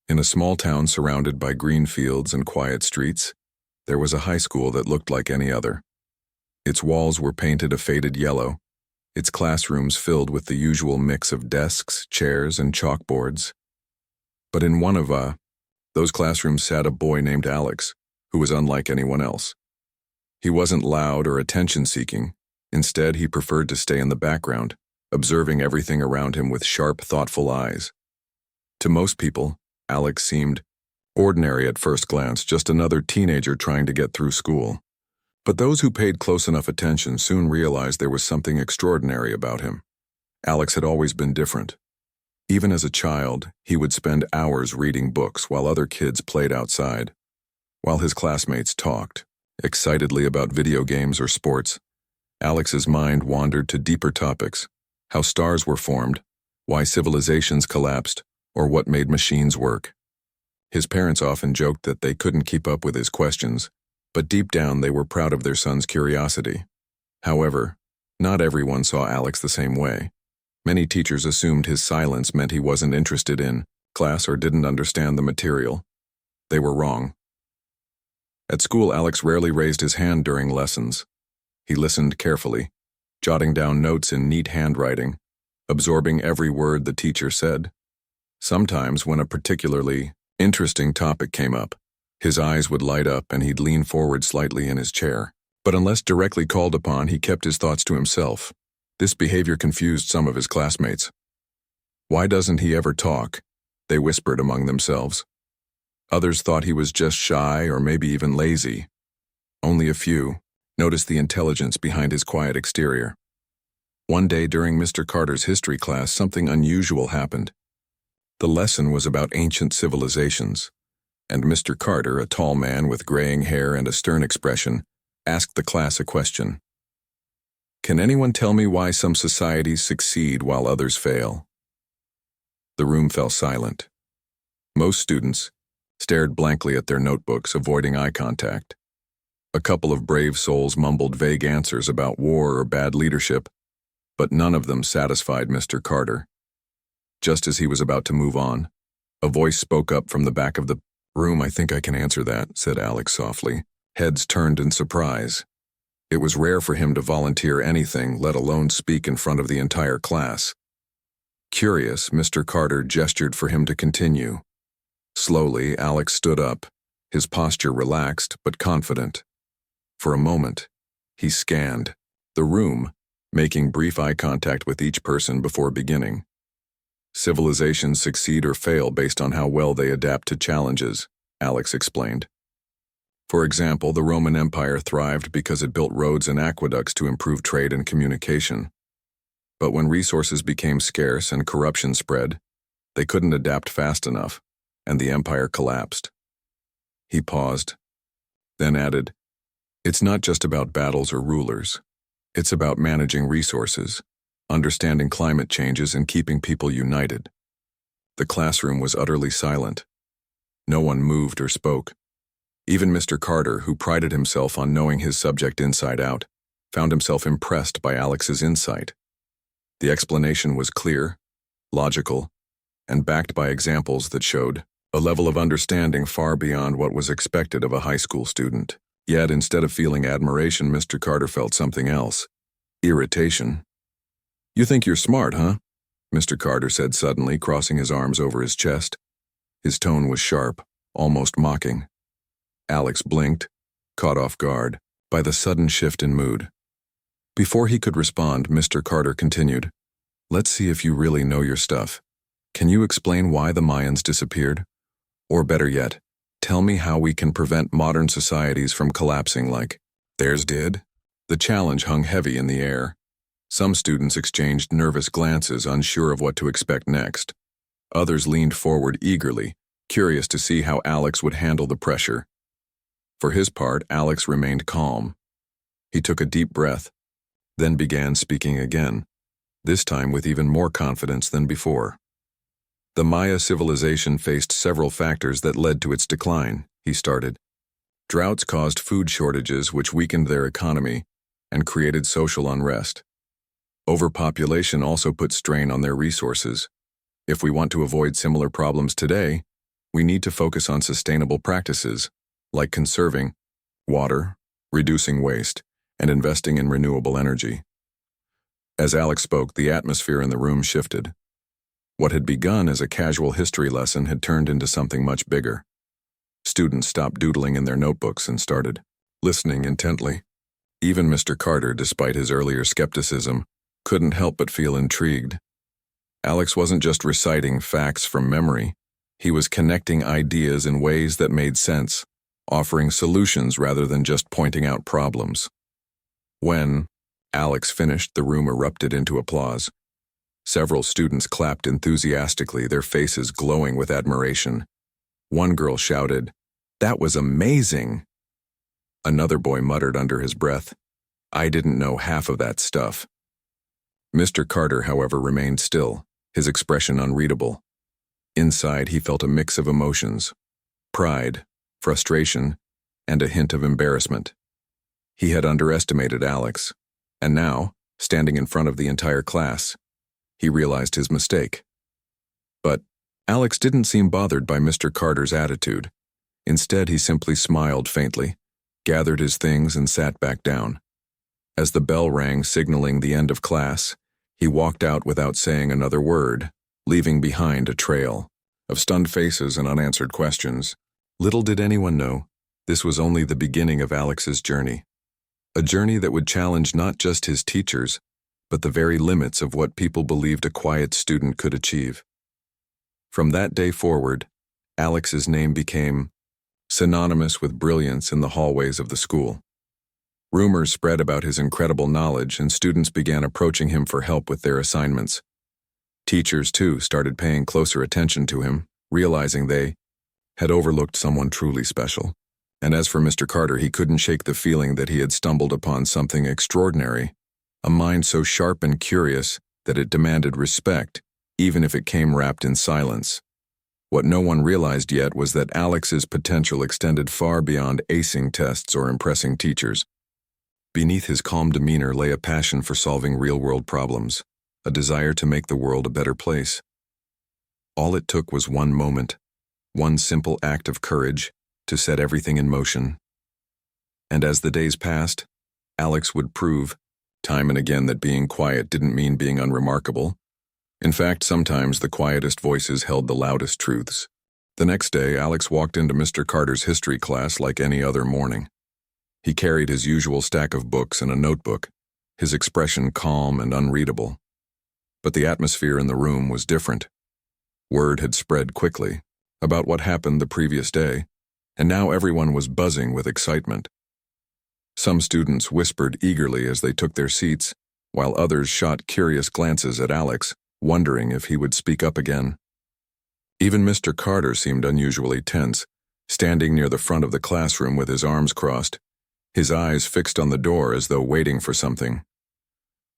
In a small town surrounded by green fields and quiet streets, there was a high school that looked like any other. Its walls were painted a faded yellow, its classrooms filled with the usual mix of desks, chairs, and chalkboards. But in one of those classrooms sat a boy named Alex, who was unlike anyone else. He wasn't loud or attention-seeking. Instead, he preferred to stay in the background, observing everything around him with sharp, thoughtful eyes. To most people, Alex seemed ordinary at first glance, just another teenager trying to get through school. But those who paid close enough attention soon realized there was something extraordinary about him. Alex had always been different. Even as a child, he would spend hours reading books while other kids played outside. While his classmates talked excitedly about video games or sports, Alex's mind wandered to deeper topics: how stars were formed, why civilizations collapsed, or what made machines work. His parents often joked that they couldn't keep up with his questions, but deep down they were proud of their son's curiosity. However, not everyone saw Alex the same way. Many teachers assumed his silence meant he wasn't interested in class or didn't understand the material. They were wrong. At school, Alex rarely raised his hand during lessons. He listened carefully, jotting down notes in neat handwriting, absorbing every word the teacher said. Sometimes, when a particularly interesting topic came up, his eyes would light up and he'd lean forward slightly in his chair. But unless directly called upon, he kept his thoughts to himself. This behavior confused some of his classmates. "Why doesn't he ever talk?" they whispered among themselves. Others thought he was just shy or maybe even lazy. Only a few noticed the intelligence behind his quiet exterior. One day during Mr. Carter's history class, something unusual happened. The lesson was about ancient civilizations, and Mr. Carter, a tall man with graying hair and a stern expression, asked the class a question. "Can anyone tell me why some societies succeed while others fail?" The room fell silent. Most students stared blankly at their notebooks, avoiding eye contact. A couple of brave souls mumbled vague answers about war or bad leadership, but none of them satisfied Mr. Carter. Just as he was about to move on, a voice spoke up from the back of the room. "I think I can answer that," said Alex softly. Heads turned in surprise. It was rare for him to volunteer anything, let alone speak in front of the entire class. Curious, Mr. Carter gestured for him to continue. Slowly, Alex stood up, his posture relaxed but confident. For a moment, he scanned the room, making brief eye contact with each person before beginning. "Civilizations succeed or fail based on how well they adapt to challenges," Alex explained. For example, the Roman Empire thrived because it built roads and aqueducts to improve trade and communication. But when resources became scarce and corruption spread, they couldn't adapt fast enough, and the empire collapsed. He paused, then added, "It's not just about battles or rulers. It's about managing resources, understanding climate changes, and keeping people united." The classroom was utterly silent. No one moved or spoke. Even Mr. Carter, who prided himself on knowing his subject inside out, found himself impressed by Alex's insight. The explanation was clear, logical, and backed by examples that showed a level of understanding far beyond what was expected of a high school student. Yet, instead of feeling admiration, Mr. Carter felt something else: irritation. "You think you're smart, huh?" Mr. Carter said suddenly, crossing his arms over his chest. His tone was sharp, almost mocking. Alex blinked, caught off guard by the sudden shift in mood. Before he could respond, Mr. Carter continued, "Let's see if you really know your stuff. Can you explain why the Mayans disappeared? Or better yet, tell me how we can prevent modern societies from collapsing like theirs did?" The challenge hung heavy in the air. Some students exchanged nervous glances, unsure of what to expect next. Others leaned forward eagerly, curious to see how Alex would handle the pressure. For his part, Alex remained calm. He took a deep breath, then began speaking again, this time with even more confidence than before. "The Maya civilization faced several factors that led to its decline," he started. "Droughts caused food shortages which weakened their economy and created social unrest. Overpopulation also put strain on their resources. If we want to avoid similar problems today, We need to focus on sustainable practices, like conserving water, reducing waste, and investing in renewable energy. As Alex spoke, the atmosphere in the room shifted. What had begun as a casual history lesson had turned into something much bigger. Students stopped doodling in their notebooks and started listening intently. Even Mr. Carter, despite his earlier skepticism, couldn't help but feel intrigued. Alex wasn't just reciting facts from memory. He was connecting ideas in ways that made sense, offering solutions rather than just pointing out problems. When Alex finished, the room erupted into applause. Several students clapped enthusiastically, their faces glowing with admiration. One girl shouted, "That was amazing!" Another boy muttered under his breath, "I didn't know half of that stuff." Mr. Carter, however, remained still, his expression unreadable. Inside, he felt a mix of emotions: pride, frustration, and a hint of embarrassment. He had underestimated Alex, and now, standing in front of the entire class, he realized his mistake. But Alex didn't seem bothered by Mr. Carter's attitude. Instead, he simply smiled faintly, gathered his things, and sat back down. As the bell rang, signaling the end of class, he walked out without saying another word, leaving behind a trail of stunned faces and unanswered questions. Little did anyone know, this was only the beginning of Alex's journey. A journey that would challenge not just his teachers, but the very limits of what people believed a quiet student could achieve. From that day forward, Alex's name became synonymous with brilliance in the hallways of the school. Rumors spread about his incredible knowledge, and students began approaching him for help with their assignments. Teachers, too, started paying closer attention to him, realizing they had overlooked someone truly special. And as for Mr. Carter, he couldn't shake the feeling that he had stumbled upon something extraordinary, a mind so sharp and curious that it demanded respect, even if it came wrapped in silence. What no one realized yet was that Alex's potential extended far beyond acing tests or impressing teachers. Beneath his calm demeanor lay a passion for solving real-world problems, a desire to make the world a better place. All it took was one moment, one simple act of courage, to set everything in motion. And as the days passed, Alex would prove, time and again, that being quiet didn't mean being unremarkable. In fact, sometimes the quietest voices held the loudest truths. The next day, Alex walked into Mr. Carter's history class like any other morning. He carried his usual stack of books and a notebook, his expression calm and unreadable. But the atmosphere in the room was different. Word had spread quickly about what happened the previous day, and now everyone was buzzing with excitement. Some students whispered eagerly as they took their seats, while others shot curious glances at Alex, wondering if he would speak up again. Even Mr. Carter seemed unusually tense, standing near the front of the classroom with his arms crossed, his eyes fixed on the door as though waiting for something.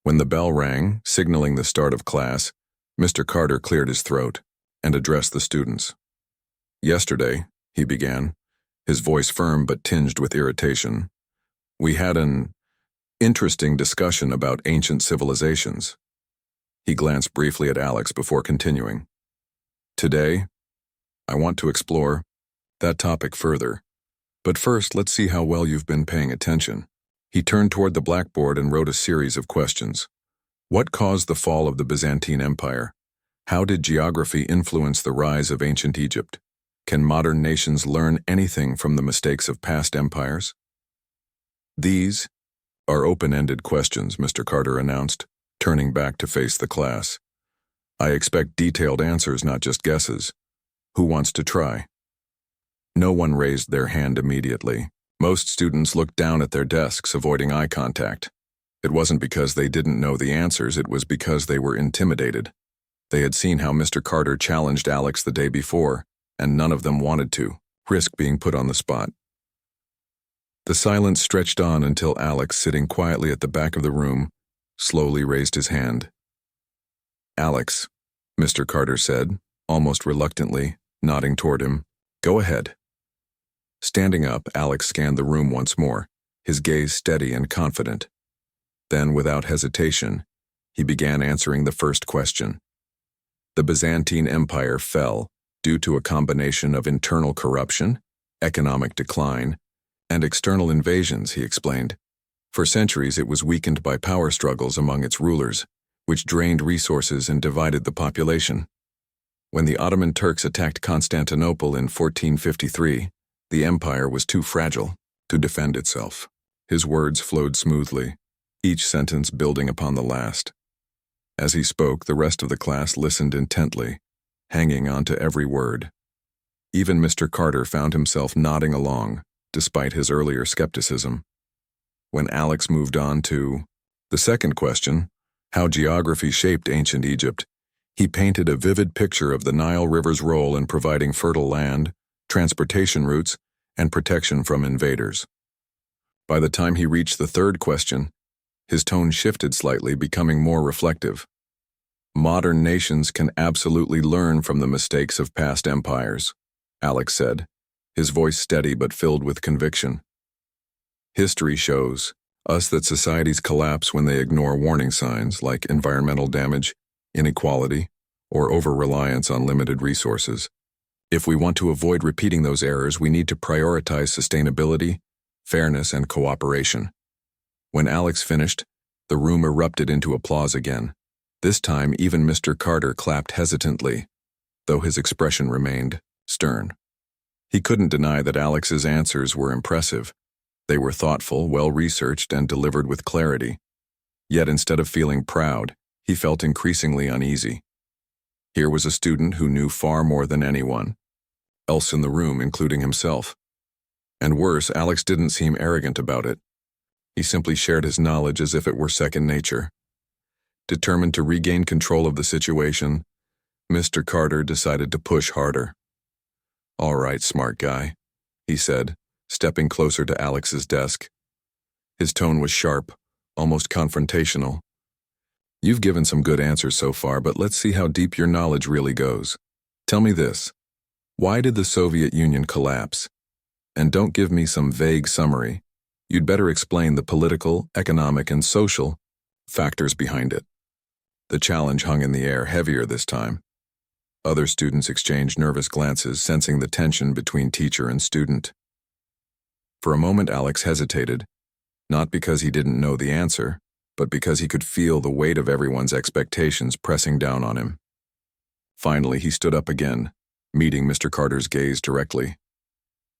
When the bell rang, signaling the start of class, Mr. Carter cleared his throat and addressed the students. "Yesterday," he began, his voice firm but tinged with irritation, "we had an interesting discussion about ancient civilizations." He glanced briefly at Alex before continuing. "Today, I want to explore that topic further. But first, let's see how well you've been paying attention." He turned toward the blackboard and wrote a series of questions. What caused the fall of the Byzantine Empire? How did geography influence the rise of ancient Egypt? Can modern nations learn anything from the mistakes of past empires? "These are open-ended questions," Mr. Carter announced, turning back to face the class. "I expect detailed answers, not just guesses. Who wants to try?" No one raised their hand immediately. Most students looked down at their desks, avoiding eye contact. It wasn't because they didn't know the answers, it was because they were intimidated. They had seen how Mr. Carter challenged Alex the day before, and none of them wanted to risk being put on the spot. The silence stretched on until Alex, sitting quietly at the back of the room, slowly raised his hand. "Alex," Mr. Carter said, almost reluctantly, nodding toward him, "go ahead." Standing up, Alex scanned the room once more, his gaze steady and confident. Then, without hesitation, he began answering the first question. The Byzantine Empire fell due to a combination of internal corruption, economic decline, and external invasions, he explained. For centuries it was weakened by power struggles among its rulers, which drained resources and divided the population. When the Ottoman Turks attacked Constantinople in 1453, the empire was too fragile to defend itself. His words flowed smoothly, each sentence building upon the last. As he spoke, the rest of the class listened intently, hanging on to every word. Even Mr. Carter found himself nodding along, despite his earlier skepticism. When Alex moved on to the second question, how geography shaped ancient Egypt, he painted a vivid picture of the Nile River's role in providing fertile land, transportation routes, and protection from invaders. By the time he reached the third question, his tone shifted slightly, becoming more reflective. Modern nations can absolutely learn from the mistakes of past empires, Alex said, his voice steady but filled with conviction. History shows us that societies collapse when they ignore warning signs like environmental damage, inequality, or over-reliance on limited resources. If we want to avoid repeating those errors, we need to prioritize sustainability, fairness, and cooperation. When Alex finished, the room erupted into applause again. This time, even Mr. Carter clapped hesitantly, though his expression remained stern. He couldn't deny that Alex's answers were impressive. They were thoughtful, well-researched, and delivered with clarity. Yet instead of feeling proud, he felt increasingly uneasy. Here was a student who knew far more than anyone else in the room, including himself. And worse, Alex didn't seem arrogant about it. He simply shared his knowledge as if it were second nature. Determined to regain control of the situation, Mr. Carter decided to push harder. "All right, smart guy," he said, stepping closer to Alex's desk. His tone was sharp, almost confrontational. "You've given some good answers so far, but let's see how deep your knowledge really goes. Tell me this. Why did the Soviet Union collapse? And don't give me some vague summary. You'd better explain the political, economic, and social factors behind it." The challenge hung in the air, heavier this time. Other students exchanged nervous glances, sensing the tension between teacher and student. For a moment, Alex hesitated, not because he didn't know the answer, but because he could feel the weight of everyone's expectations pressing down on him. Finally, he stood up again, meeting Mr. Carter's gaze directly.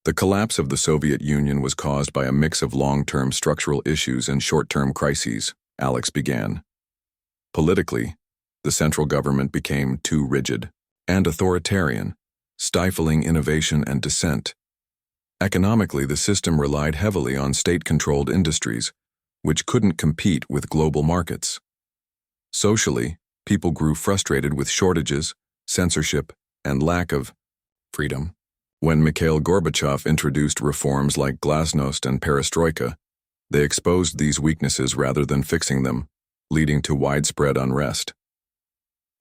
The collapse of the Soviet Union was caused by a mix of long-term structural issues and short-term crises, Alex began. Politically, the central government became too rigid and authoritarian, stifling innovation and dissent. Economically, the system relied heavily on state-controlled industries, which couldn't compete with global markets. Socially, people grew frustrated with shortages, censorship, and lack of freedom. When Mikhail Gorbachev introduced reforms like glasnost and perestroika, they exposed these weaknesses rather than fixing them, leading to widespread unrest.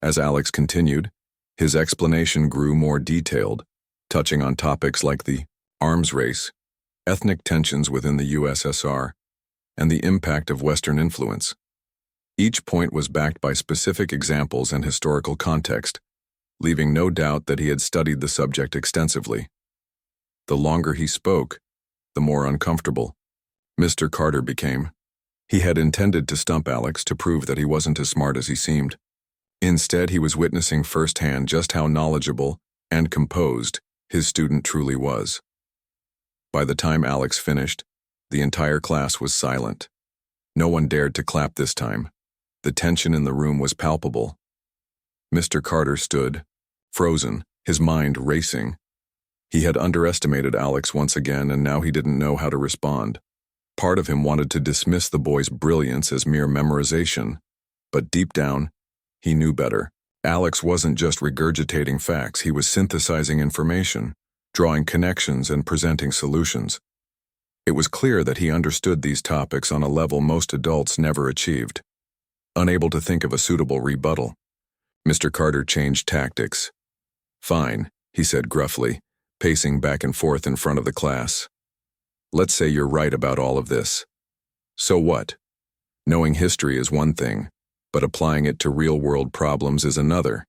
As Alex continued, his explanation grew more detailed, touching on topics like the arms race, ethnic tensions within the USSR, and the impact of Western influence. Each point was backed by specific examples and historical context, leaving no doubt that he had studied the subject extensively. The longer he spoke, the more uncomfortable Mr. Carter became. He had intended to stump Alex to prove that he wasn't as smart as he seemed. Instead, he was witnessing firsthand just how knowledgeable and composed his student truly was. By the time Alex finished, the entire class was silent. No one dared to clap this time. The tension in the room was palpable. Mr. Carter stood, frozen, his mind racing. He had underestimated Alex once again, and now he didn't know how to respond. Part of him wanted to dismiss the boy's brilliance as mere memorization, but deep down, he knew better. Alex wasn't just regurgitating facts, he was synthesizing information, drawing connections and presenting solutions. It was clear that he understood these topics on a level most adults never achieved. Unable to think of a suitable rebuttal, Mr. Carter changed tactics. "Fine," he said gruffly, pacing back and forth in front of the class. "Let's say you're right about all of this. So what? Knowing history is one thing, but applying it to real-world problems is another.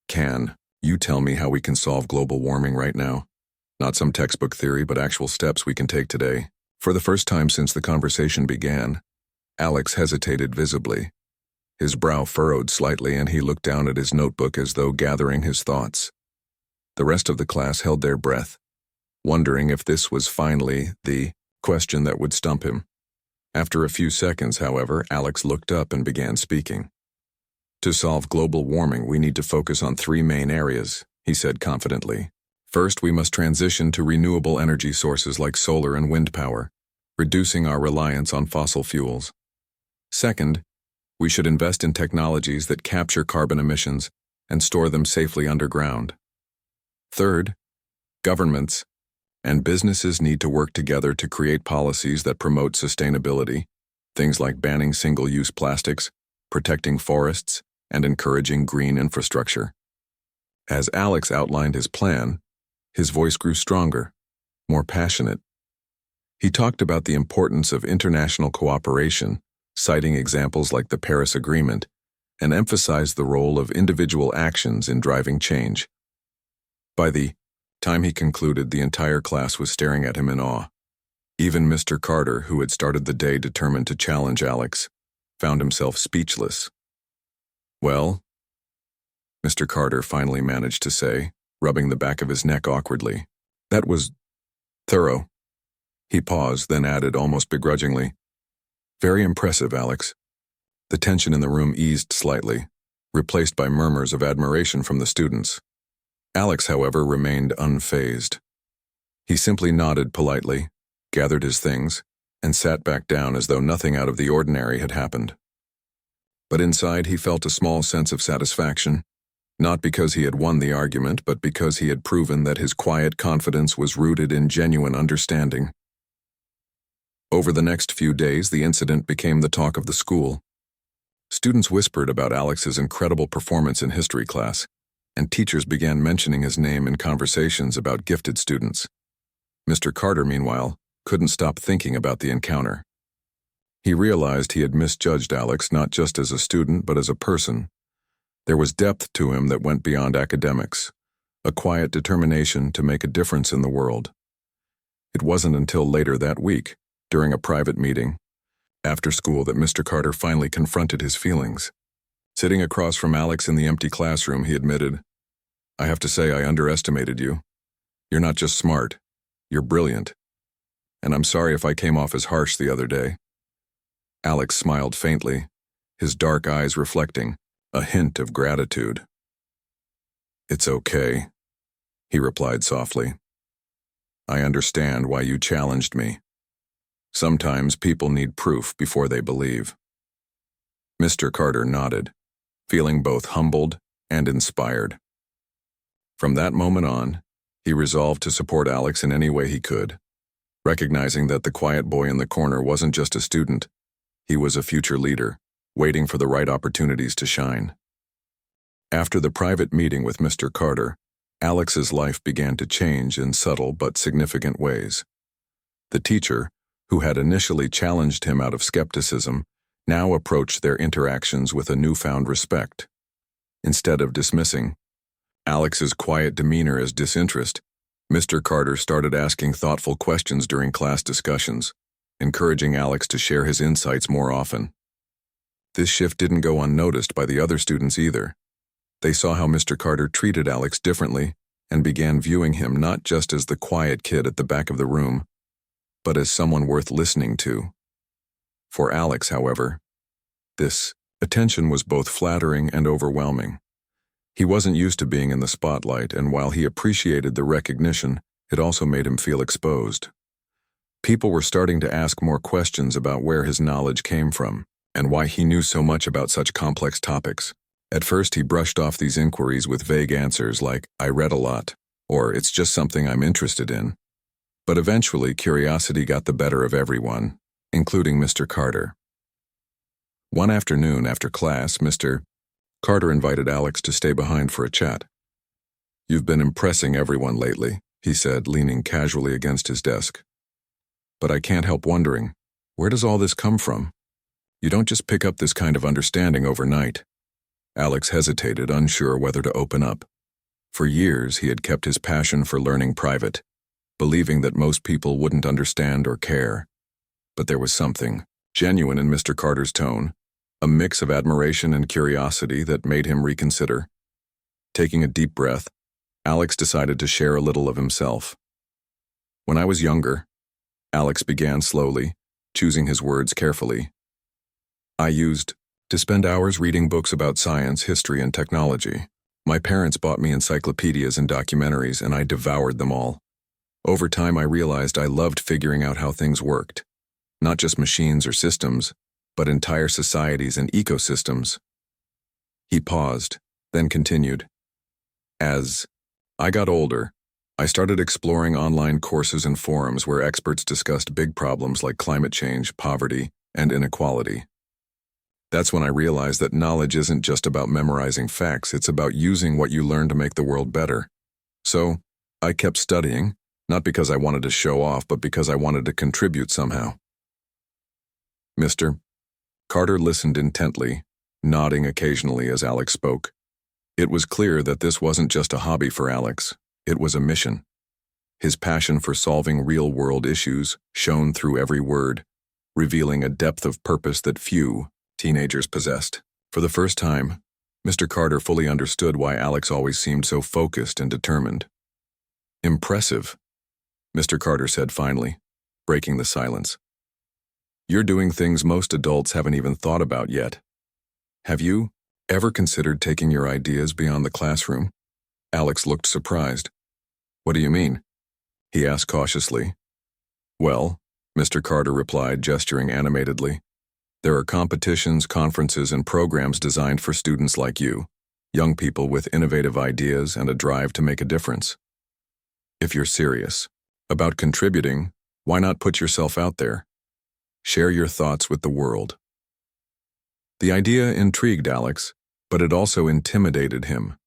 Can You tell me how we can solve global warming right now. Not some textbook theory, but actual steps we can take today. For the first time since the conversation began, Alex hesitated visibly. His brow furrowed slightly and he looked down at his notebook as though gathering his thoughts. The rest of the class held their breath, wondering if this was finally the question that would stump him. After a few seconds, however, Alex looked up and began speaking. To solve global warming, we need to focus on three main areas, he said confidently. First, we must transition to renewable energy sources like solar and wind power, reducing our reliance on fossil fuels. Second, we should invest in technologies that capture carbon emissions and store them safely underground. Third, governments and businesses need to work together to create policies that promote sustainability, things like banning single-use plastics, protecting forests, and encouraging green infrastructure. As Alex outlined his plan, his voice grew stronger, more passionate. He talked about the importance of international cooperation, citing examples like the Paris Agreement, and emphasized the role of individual actions in driving change. By the time he concluded, the entire class was staring at him in awe. Even Mr. Carter, who had started the day determined to challenge Alex, found himself speechless. "Well," Mr. Carter finally managed to say, rubbing the back of his neck awkwardly, "that was thorough." He paused, then added almost begrudgingly, "Very impressive, Alex." The tension in the room eased slightly, replaced by murmurs of admiration from the students. Alex, however, remained unfazed. He simply nodded politely, gathered his things, and sat back down as though nothing out of the ordinary had happened. But inside he felt a small sense of satisfaction, not because he had won the argument, but because he had proven that his quiet confidence was rooted in genuine understanding. Over the next few days, the incident became the talk of the school. Students whispered about Alex's incredible performance in history class, and teachers began mentioning his name in conversations about gifted students. Mr. Carter, meanwhile, couldn't stop thinking about the encounter. He realized he had misjudged Alex not just as a student but as a person. There was depth to him that went beyond academics, a quiet determination to make a difference in the world. It wasn't until later that week, during a private meeting, after school, that Mr. Carter finally confronted his feelings. Sitting across from Alex in the empty classroom, he admitted, "I have to say I underestimated you. You're not just smart, you're brilliant. And I'm sorry if I came off as harsh the other day." Alex smiled faintly, his dark eyes reflecting a hint of gratitude. "It's okay," he replied softly. "I understand why you challenged me. Sometimes people need proof before they believe." Mr. Carter nodded, feeling both humbled and inspired. From that moment on, he resolved to support Alex in any way he could, recognizing that the quiet boy in the corner wasn't just a student, he was a future leader, waiting for the right opportunities to shine. After the private meeting with Mr. Carter, Alex's life began to change in subtle but significant ways. The teacher, who had initially challenged him out of skepticism, now approached their interactions with a newfound respect. Instead of dismissing Alex's quiet demeanor as disinterest, Mr. Carter started asking thoughtful questions during class discussions, encouraging Alex to share his insights more often. This shift didn't go unnoticed by the other students either. They saw how Mr. Carter treated Alex differently and began viewing him not just as the quiet kid at the back of the room, but as someone worth listening to. For Alex, however, this attention was both flattering and overwhelming. He wasn't used to being in the spotlight, and while he appreciated the recognition, it also made him feel exposed. People were starting to ask more questions about where his knowledge came from, and why he knew so much about such complex topics. At first, he brushed off these inquiries with vague answers like, "I read a lot," or "It's just something I'm interested in." But eventually, curiosity got the better of everyone, including Mr. Carter. One afternoon after class, Mr. Carter invited Alex to stay behind for a chat. "You've been impressing everyone lately," he said, leaning casually against his desk. "But I can't help wondering, where does all this come from? You don't just pick up this kind of understanding overnight." Alex hesitated, unsure whether to open up. For years, he had kept his passion for learning private, believing that most people wouldn't understand or care. But there was something genuine in Mr. Carter's tone, a mix of admiration and curiosity that made him reconsider. Taking a deep breath, Alex decided to share a little of himself. When I was younger, Alex began slowly, choosing his words carefully. I used to spend hours reading books about science, history, and technology. My parents bought me encyclopedias and documentaries, and I devoured them all. Over time, I realized I loved figuring out how things worked. Not just machines or systems, but entire societies and ecosystems. He paused, then continued. As I got older, I started exploring online courses and forums where experts discussed big problems like climate change, poverty, and inequality. That's when I realized that knowledge isn't just about memorizing facts, it's about using what you learn to make the world better. So, I kept studying, not because I wanted to show off, but because I wanted to contribute somehow. Mr. Carter listened intently, nodding occasionally as Alex spoke. It was clear that this wasn't just a hobby for Alex, it was a mission. His passion for solving real-world issues shone through every word, revealing a depth of purpose that few teenagers possessed. For the first time, Mr. Carter fully understood why Alex always seemed so focused and determined. Impressive, Mr. Carter said finally, breaking the silence. You're doing things most adults haven't even thought about yet. Have you ever considered taking your ideas beyond the classroom? Alex looked surprised. What do you mean? He asked cautiously. Well, Mr. Carter replied, gesturing animatedly. There are competitions, conferences, and programs designed for students like you, young people with innovative ideas and a drive to make a difference. If you're serious about contributing, why not put yourself out there? Share your thoughts with the world. The idea intrigued Alex, but it also intimidated him.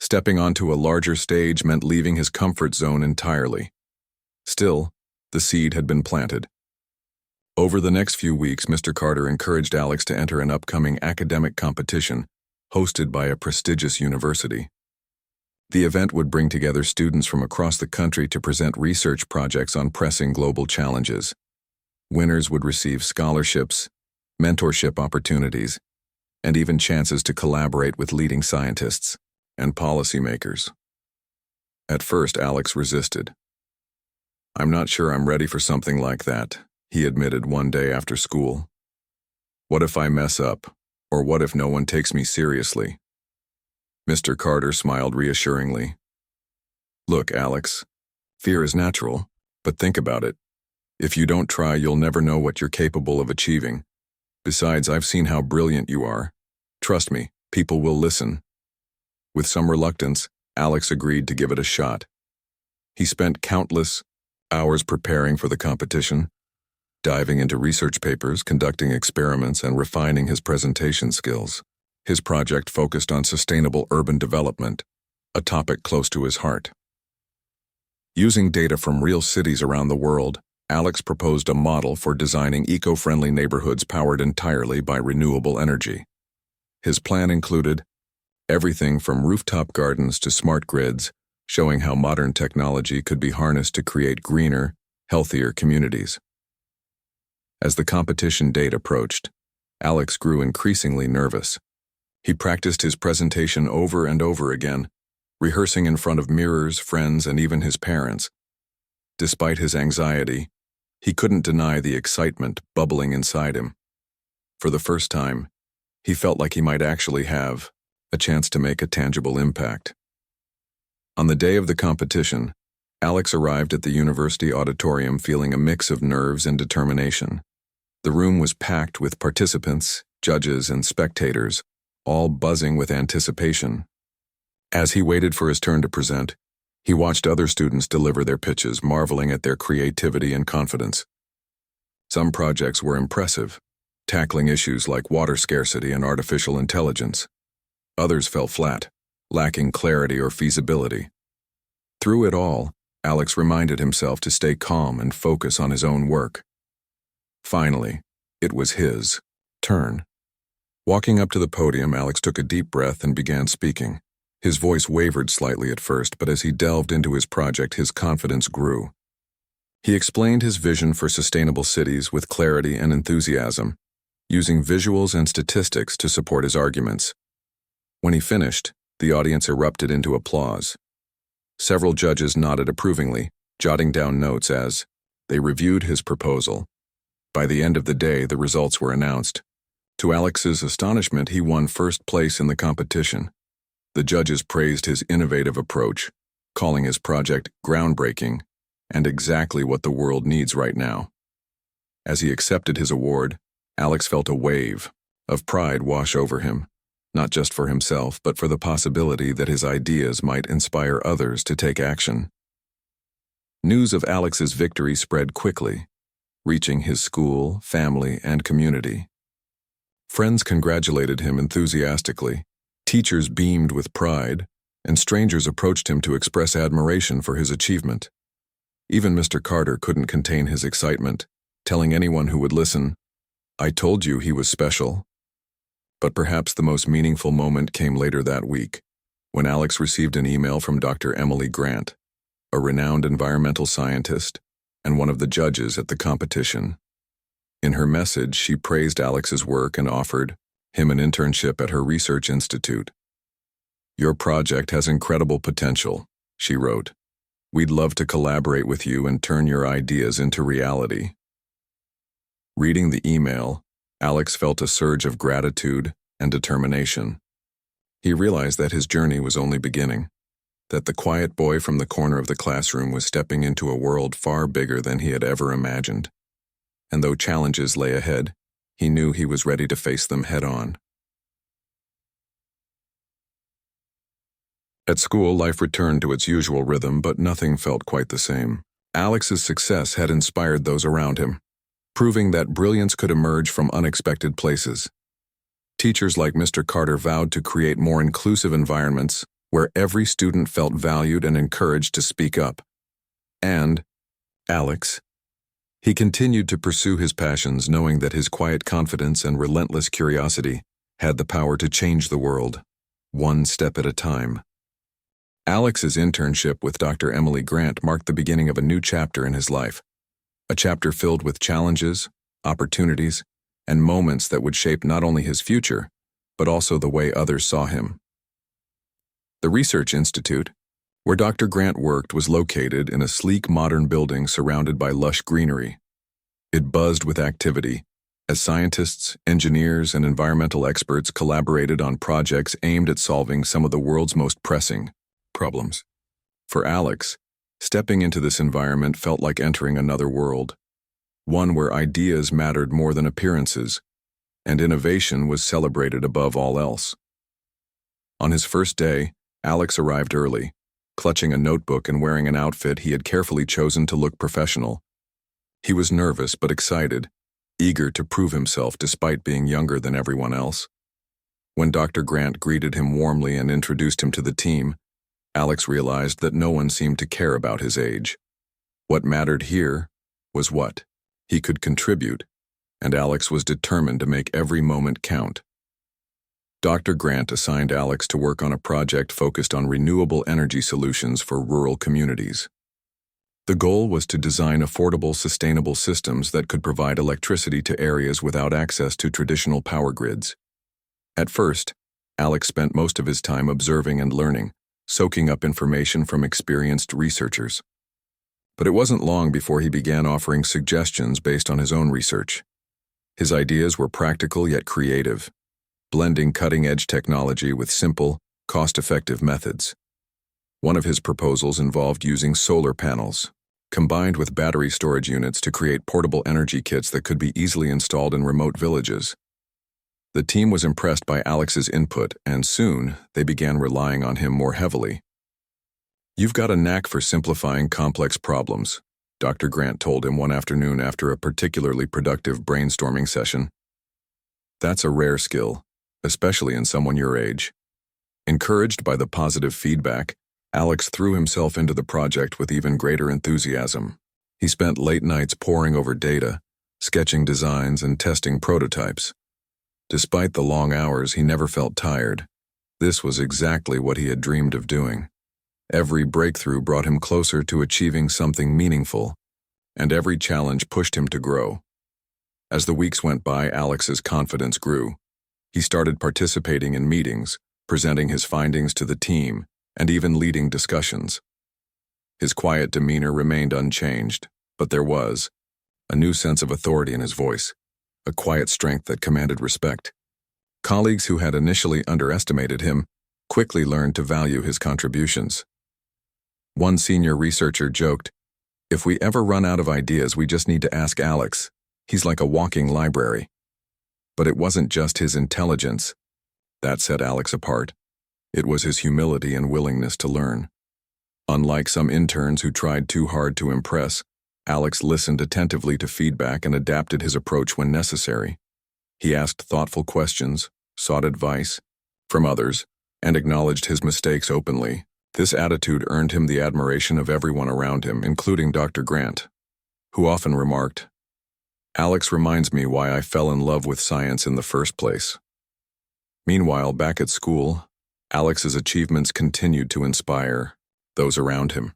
Stepping onto a larger stage meant leaving his comfort zone entirely. Still, the seed had been planted. Over the next few weeks, Mr. Carter encouraged Alex to enter an upcoming academic competition hosted by a prestigious university. The event would bring together students from across the country to present research projects on pressing global challenges. Winners would receive scholarships, mentorship opportunities, and even chances to collaborate with leading scientists and policymakers. At first, Alex resisted. I'm not sure I'm ready for something like that, he admitted one day after school. What if I mess up, or what if no one takes me seriously? Mr. Carter smiled reassuringly. Look, Alex, fear is natural, but think about it. If you don't try, you'll never know what you're capable of achieving. Besides, I've seen how brilliant you are. Trust me, people will listen. With some reluctance, Alex agreed to give it a shot. He spent countless hours preparing for the competition, diving into research papers, conducting experiments, and refining his presentation skills. His project focused on sustainable urban development, a topic close to his heart. Using data from real cities around the world, Alex proposed a model for designing eco-friendly neighborhoods powered entirely by renewable energy. His plan included everything from rooftop gardens to smart grids, showing how modern technology could be harnessed to create greener, healthier communities. As the competition date approached, Alex grew increasingly nervous. He practiced his presentation over and over again, rehearsing in front of mirrors, friends, and even his parents. Despite his anxiety, he couldn't deny the excitement bubbling inside him. For the first time, he felt like he might actually have a chance to make a tangible impact. On the day of the competition, Alex arrived at the university auditorium feeling a mix of nerves and determination. The room was packed with participants, judges, and spectators, all buzzing with anticipation. As he waited for his turn to present, he watched other students deliver their pitches, marveling at their creativity and confidence. Some projects were impressive, tackling issues like water scarcity and artificial intelligence. Others fell flat, lacking clarity or feasibility. Through it all, Alex reminded himself to stay calm and focus on his own work. Finally, it was his turn. Walking up to the podium, Alex took a deep breath and began speaking. His voice wavered slightly at first, but as he delved into his project, his confidence grew. He explained his vision for sustainable cities with clarity and enthusiasm, using visuals and statistics to support his arguments. When he finished, the audience erupted into applause. Several judges nodded approvingly, jotting down notes as they reviewed his proposal. By the end of the day, the results were announced. To Alex's astonishment, he won first place in the competition. The judges praised his innovative approach, calling his project groundbreaking and exactly what the world needs right now. As he accepted his award, Alex felt a wave of pride wash over him, not just for himself, but for the possibility that his ideas might inspire others to take action. News of Alex's victory spread quickly, reaching his school, family, and community. Friends congratulated him enthusiastically, teachers beamed with pride, and strangers approached him to express admiration for his achievement. Even Mr. Carter couldn't contain his excitement, telling anyone who would listen, "I told you he was special." But perhaps the most meaningful moment came later that week, when Alex received an email from Dr. Emily Grant, a renowned environmental scientist and one of the judges at the competition. In her message, she praised Alex's work and offered him an internship at her research institute. "Your project has incredible potential," she wrote. "We'd love to collaborate with you and turn your ideas into reality." Reading the email, Alex felt a surge of gratitude and determination. He realized that his journey was only beginning, that the quiet boy from the corner of the classroom was stepping into a world far bigger than he had ever imagined. And though challenges lay ahead, he knew he was ready to face them head-on. At school, life returned to its usual rhythm, but nothing felt quite the same. Alex's success had inspired those around him, proving that brilliance could emerge from unexpected places. Teachers like Mr. Carter vowed to create more inclusive environments where every student felt valued and encouraged to speak up. And Alex, he continued to pursue his passions, knowing that his quiet confidence and relentless curiosity had the power to change the world, one step at a time. Alex's internship with Dr. Emily Grant marked the beginning of a new chapter in his life, a chapter filled with challenges, opportunities, and moments that would shape not only his future, but also the way others saw him. The Research Institute, where Dr. Grant worked, was located in a sleek modern building surrounded by lush greenery. It buzzed with activity as scientists, engineers, and environmental experts collaborated on projects aimed at solving some of the world's most pressing problems. For Alex, stepping into this environment felt like entering another world, one where ideas mattered more than appearances, and innovation was celebrated above all else. On his first day, Alex arrived early, clutching a notebook and wearing an outfit he had carefully chosen to look professional. He was nervous but excited, eager to prove himself despite being younger than everyone else. When Dr. Grant greeted him warmly and introduced him to the team, Alex realized that no one seemed to care about his age. What mattered here was what he could contribute, and Alex was determined to make every moment count. Dr. Grant assigned Alex to work on a project focused on renewable energy solutions for rural communities. The goal was to design affordable, sustainable systems that could provide electricity to areas without access to traditional power grids. At first, Alex spent most of his time observing and learning, soaking up information from experienced researchers. But it wasn't long before he began offering suggestions based on his own research. His ideas were practical yet creative, blending cutting-edge technology with simple, cost-effective methods. One of his proposals involved using solar panels, combined with battery storage units to create portable energy kits that could be easily installed in remote villages. The team was impressed by Alex's input, and soon they began relying on him more heavily. "You've got a knack for simplifying complex problems," Dr. Grant told him one afternoon after a particularly productive brainstorming session. "That's a rare skill, especially in someone your age." Encouraged by the positive feedback, Alex threw himself into the project with even greater enthusiasm. He spent late nights poring over data, sketching designs, and testing prototypes. Despite the long hours, he never felt tired, This was exactly what he had dreamed of doing. Every breakthrough brought him closer to achieving something meaningful, and every challenge pushed him to grow. As the weeks went by, Alex's confidence grew. He started participating in meetings, presenting his findings to the team, and even leading discussions. His quiet demeanor remained unchanged, but there was a new sense of authority in his voice, a quiet strength that commanded respect. Colleagues who had initially underestimated him quickly learned to value his contributions. One senior researcher joked, "If we ever run out of ideas, we just need to ask Alex. He's like a walking library." But it wasn't just his intelligence that set Alex apart. It was his humility and willingness to learn. Unlike some interns who tried too hard to impress, Alex listened attentively to feedback and adapted his approach when necessary. He asked thoughtful questions, sought advice from others, and acknowledged his mistakes openly. This attitude earned him the admiration of everyone around him, including Dr. Grant, who often remarked, "Alex reminds me why I fell in love with science in the first place." Meanwhile, back at school, Alex's achievements continued to inspire those around him.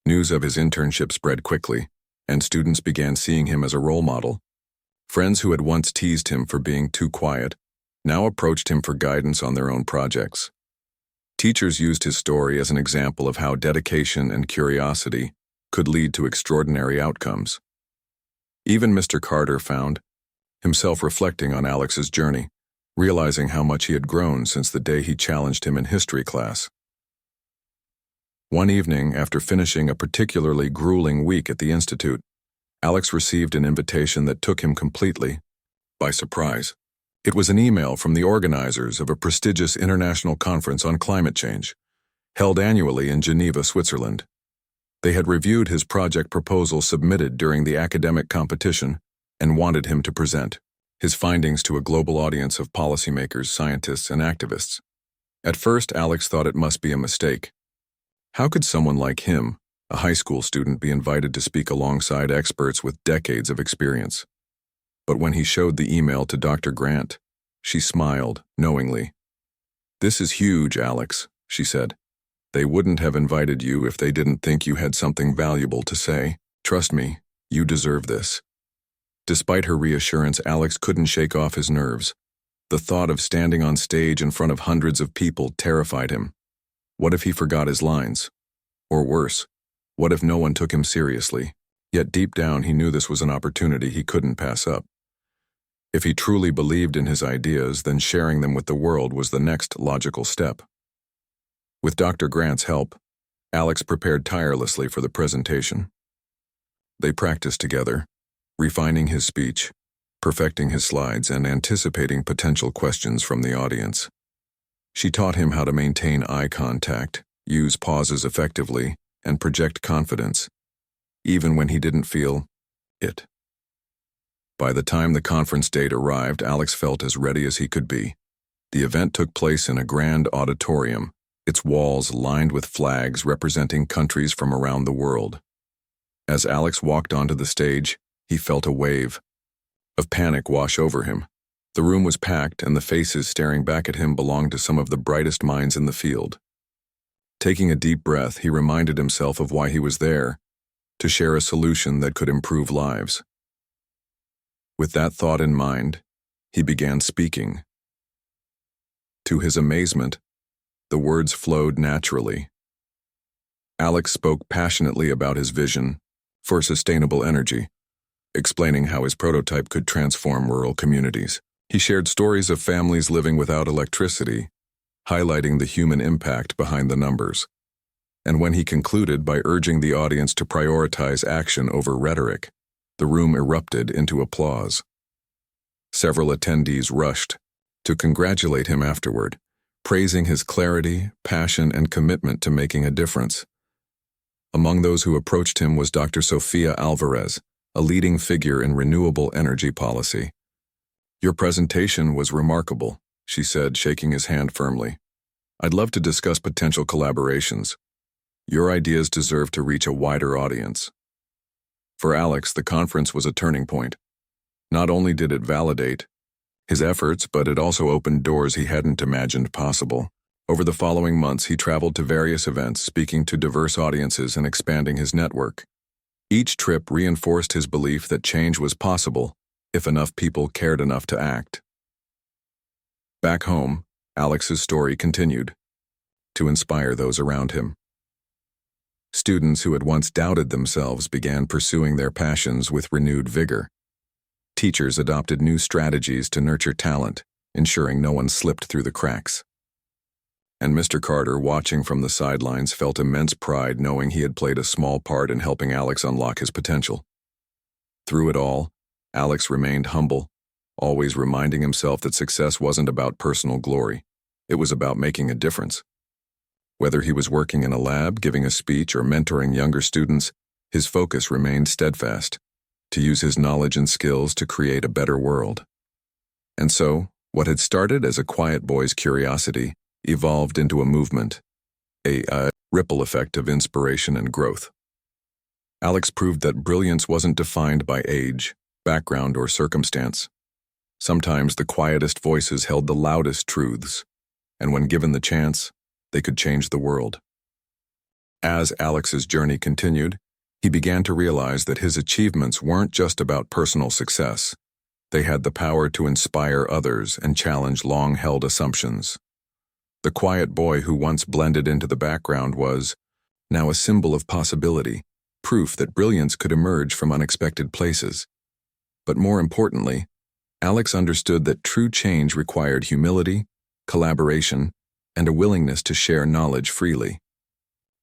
News of his internship spread quickly, and students began seeing him as a role model. Friends who had once teased him for being too quiet now approached him for guidance on their own projects. Teachers used his story as an example of how dedication and curiosity could lead to extraordinary outcomes. Even Mr. Carter found himself reflecting on Alex's journey, realizing how much he had grown since the day he challenged him in history class. One evening, after finishing a particularly grueling week at the Institute, Alex received an invitation that took him completely by surprise. It was an email from the organizers of a prestigious international conference on climate change, held annually in Geneva, Switzerland. They had reviewed his project proposal submitted during the academic competition and wanted him to present his findings to a global audience of policymakers, scientists, and activists. At first, Alex thought it must be a mistake. How could someone like him, a high school student, be invited to speak alongside experts with decades of experience? But when he showed the email to Dr. Grant, she smiled knowingly. "This is huge, Alex," she said. "They wouldn't have invited you if they didn't think you had something valuable to say. Trust me, you deserve this." Despite her reassurance, Alex couldn't shake off his nerves. The thought of standing on stage in front of hundreds of people terrified him. What if he forgot his lines? Or worse, what if no one took him seriously? Yet deep down he knew this was an opportunity he couldn't pass up. If he truly believed in his ideas, then sharing them with the world was the next logical step. With Dr. Grant's help, Alex prepared tirelessly for the presentation. They practiced together, refining his speech, perfecting his slides, and anticipating potential questions from the audience. She taught him how to maintain eye contact, use pauses effectively, and project confidence, even when he didn't feel it. By the time the conference date arrived, Alex felt as ready as he could be. The event took place in a grand auditorium, its walls lined with flags representing countries from around the world. As Alex walked onto the stage, he felt a wave of panic wash over him. The room was packed, and the faces staring back at him belonged to some of the brightest minds in the field. Taking a deep breath, he reminded himself of why he was there, to share a solution that could improve lives. With that thought in mind, he began speaking. To his amazement, the words flowed naturally. Alex spoke passionately about his vision for sustainable energy, explaining how his prototype could transform rural communities. He shared stories of families living without electricity, highlighting the human impact behind the numbers. And when he concluded by urging the audience to prioritize action over rhetoric, the room erupted into applause. Several attendees rushed to congratulate him afterward, praising his clarity, passion, and commitment to making a difference. Among those who approached him was Dr. Sofia Alvarez, a leading figure in renewable energy policy. "Your presentation was remarkable," she said, shaking his hand firmly. "I'd love to discuss potential collaborations. Your ideas deserve to reach a wider audience." For Alex, the conference was a turning point. Not only did it validate his efforts, but it also opened doors he hadn't imagined possible. Over the following months, he traveled to various events, speaking to diverse audiences and expanding his network. Each trip reinforced his belief that change was possible if enough people cared enough to act. Back home, Alex's story continued to inspire those around him. Students who had once doubted themselves began pursuing their passions with renewed vigor. Teachers adopted new strategies to nurture talent, ensuring no one slipped through the cracks. And Mr. Carter, watching from the sidelines, felt immense pride knowing he had played a small part in helping Alex unlock his potential. Through it all, Alex remained humble, always reminding himself that success wasn't about personal glory. It was about making a difference. Whether he was working in a lab, giving a speech, or mentoring younger students, his focus remained steadfast, to use his knowledge and skills to create a better world. And so, what had started as a quiet boy's curiosity evolved into a movement, a ripple effect of inspiration and growth. Alex proved that brilliance wasn't defined by age, background, or circumstance. Sometimes the quietest voices held the loudest truths, and when given the chance, they could change the world. As Alex's journey continued, he began to realize that his achievements weren't just about personal success. They had the power to inspire others and challenge long-held assumptions. The quiet boy who once blended into the background was now a symbol of possibility, proof that brilliance could emerge from unexpected places. But more importantly, Alex understood that true change required humility, collaboration, and a willingness to share knowledge freely.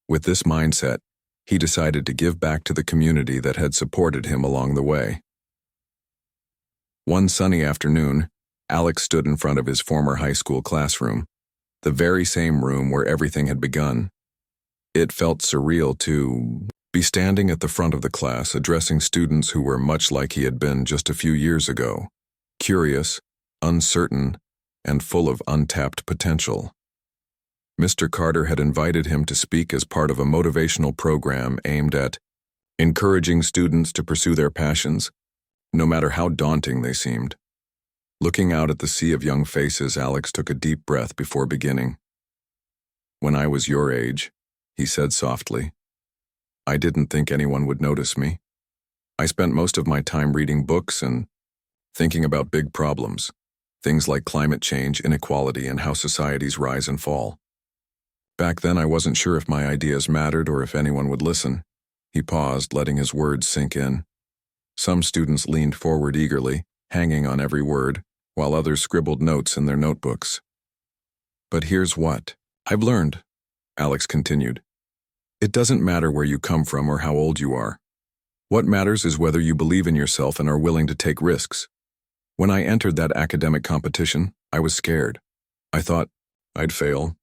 With this mindset, he decided to give back to the community that had supported him along the way. One sunny afternoon, Alex stood in front of his former high school classroom, the very same room where everything had begun. It felt surreal to be standing at the front of the class, addressing students who were much like he had been just a few years ago, curious, uncertain, and full of untapped potential. Mr. Carter had invited him to speak as part of a motivational program aimed at encouraging students to pursue their passions, no matter how daunting they seemed. Looking out at the sea of young faces, Alex took a deep breath before beginning. "When I was your age," he said softly, "I didn't think anyone would notice me. I spent most of my time reading books and thinking about big problems, things like climate change, inequality, and how societies rise and fall. Back then, I wasn't sure if my ideas mattered or if anyone would listen." He paused, letting his words sink in. Some students leaned forward eagerly, hanging on every word, while others scribbled notes in their notebooks. "But here's what I've learned," Alex continued. "It doesn't matter where you come from or how old you are. What matters is whether you believe in yourself and are willing to take risks. When I entered that academic competition, I was scared. I thought I'd fail.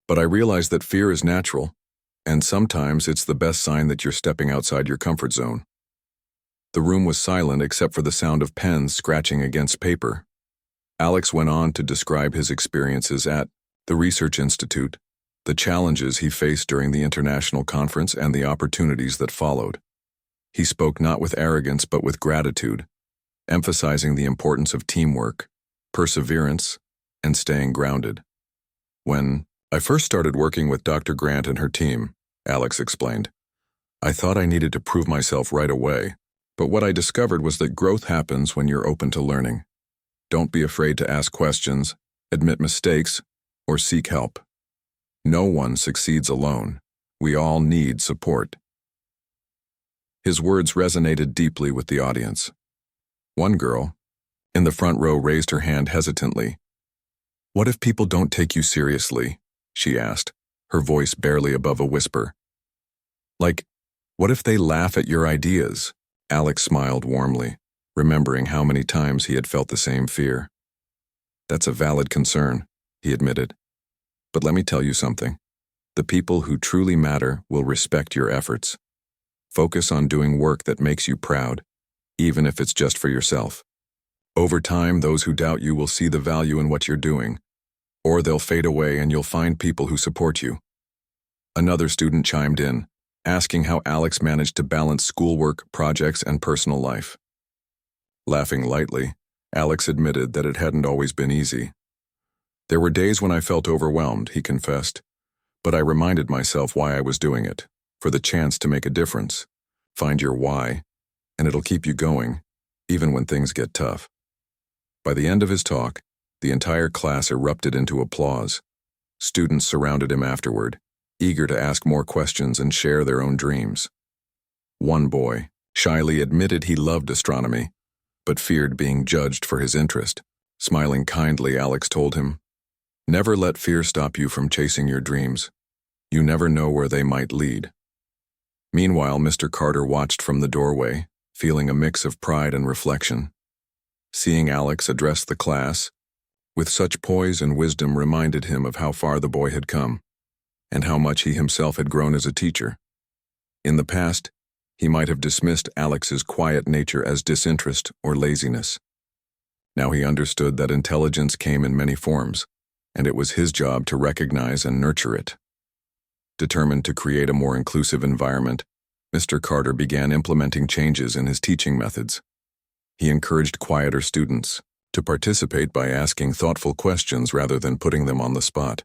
But I realized that fear is natural, and sometimes it's the best sign that you're stepping outside your comfort zone." The room was silent except for the sound of pens scratching against paper. Alex went on to describe his experiences at the Research Institute, the challenges he faced during the international conference, and the opportunities that followed. He spoke not with arrogance but with gratitude, emphasizing the importance of teamwork, perseverance, and staying grounded. "When I first started working with Dr. Grant and her team," Alex explained, "I thought I needed to prove myself right away, but what I discovered was that growth happens when you're open to learning. Don't be afraid to ask questions, admit mistakes, or seek help. No one succeeds alone. We all need support." His words resonated deeply with the audience. One girl, in the front row, raised her hand hesitantly. "What if people don't take you seriously?" she asked, her voice barely above a whisper. "Like, what if they laugh at your ideas?" Alex smiled warmly, remembering how many times he had felt the same fear. "That's a valid concern," he admitted. "But let me tell you something. The people who truly matter will respect your efforts. Focus on doing work that makes you proud, even if it's just for yourself. Over time, those who doubt you will see the value in what you're doing, or they'll fade away and you'll find people who support you." Another student chimed in, asking how Alex managed to balance schoolwork, projects, and personal life. Laughing lightly, Alex admitted that it hadn't always been easy. There were days when I felt overwhelmed, he confessed, but I reminded myself why I was doing it, for the chance to make a difference. Find your why, and it'll keep you going, even when things get tough. By the end of his talk, the entire class erupted into applause. Students surrounded him afterward, eager to ask more questions and share their own dreams. One boy shyly admitted he loved astronomy, but feared being judged for his interest. Smiling kindly, Alex told him, "Never let fear stop you from chasing your dreams. You never know where they might lead." Meanwhile, Mr. Carter watched from the doorway, feeling a mix of pride and reflection. Seeing Alex address the class with such poise and wisdom reminded him of how far the boy had come, and how much he himself had grown as a teacher. In the past, he might have dismissed Alex's quiet nature as disinterest or laziness. Now he understood that intelligence came in many forms, and it was his job to recognize and nurture it. Determined to create a more inclusive environment, Mr. Carter began implementing changes in his teaching methods. He encouraged quieter students to participate by asking thoughtful questions rather than putting them on the spot.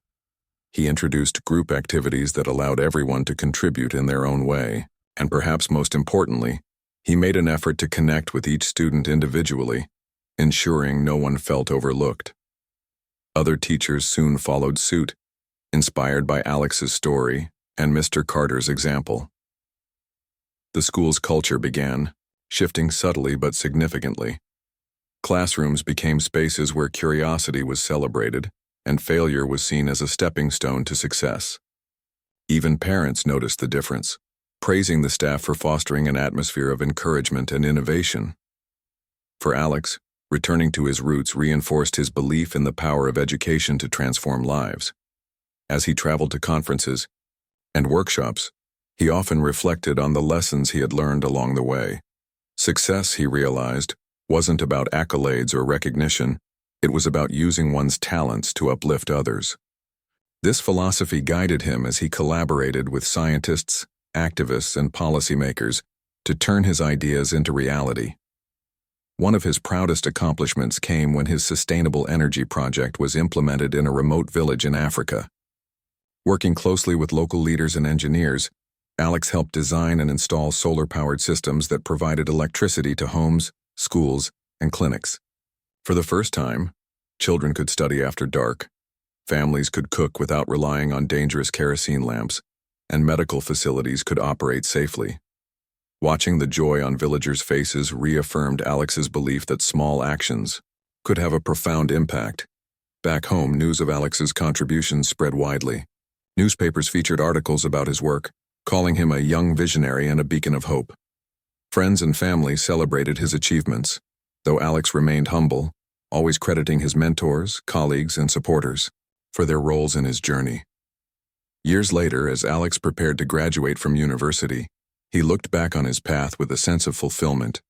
He introduced group activities that allowed everyone to contribute in their own way, and perhaps most importantly, he made an effort to connect with each student individually, ensuring no one felt overlooked. Other teachers soon followed suit, inspired by Alex's story and Mr. Carter's example. The school's culture began, shifting subtly but significantly. Classrooms became spaces where curiosity was celebrated, and failure was seen as a stepping stone to success. Even parents noticed the difference, praising the staff for fostering an atmosphere of encouragement and innovation. For Alex, returning to his roots reinforced his belief in the power of education to transform lives. As he traveled to conferences and workshops, he often reflected on the lessons he had learned along the way. Success, he realized, wasn't about accolades or recognition. It was about using one's talents to uplift others. This philosophy guided him as he collaborated with scientists, activists, and policymakers to turn his ideas into reality. One of his proudest accomplishments came when his sustainable energy project was implemented in a remote village in Africa. Working closely with local leaders and engineers, Alex helped design and install solar-powered systems that provided electricity to homes, schools, and clinics. For the first time, children could study after dark, families could cook without relying on dangerous kerosene lamps, and medical facilities could operate safely. Watching the joy on villagers' faces reaffirmed Alex's belief that small actions could have a profound impact. Back home, news of Alex's contributions spread widely. Newspapers featured articles about his work, calling him a young visionary and a beacon of hope. Friends and family celebrated his achievements, though Alex remained humble, always crediting his mentors, colleagues, and supporters for their roles in his journey. Years later, as Alex prepared to graduate from university, he looked back on his path with a sense of fulfillment.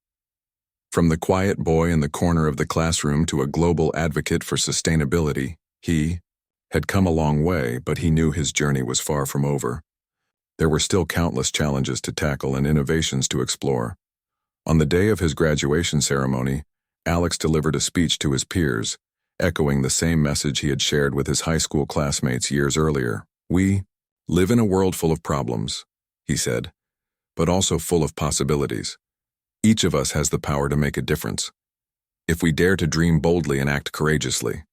From the quiet boy in the corner of the classroom to a global advocate for sustainability, he had come a long way, but he knew his journey was far from over. There were still countless challenges to tackle and innovations to explore. On the day of his graduation ceremony, Alex delivered a speech to his peers, echoing the same message he had shared with his high school classmates years earlier. "We live in a world full of problems," he said, "but also full of possibilities. Each of us has the power to make a difference, if we dare to dream boldly and act courageously."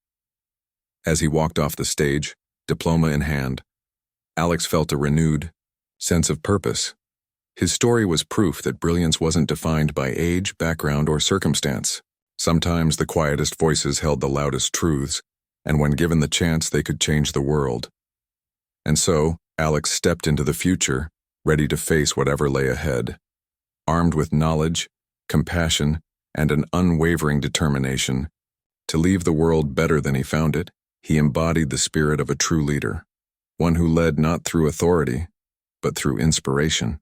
As he walked off the stage, diploma in hand, Alex felt a renewed sense of purpose. His story was proof that brilliance wasn't defined by age, background, or circumstance. Sometimes the quietest voices held the loudest truths, and when given the chance, they could change the world. And so, Alex stepped into the future, ready to face whatever lay ahead. Armed with knowledge, compassion, and an unwavering determination to leave the world better than he found it, he embodied the spirit of a true leader, one who led not through authority, but through inspiration.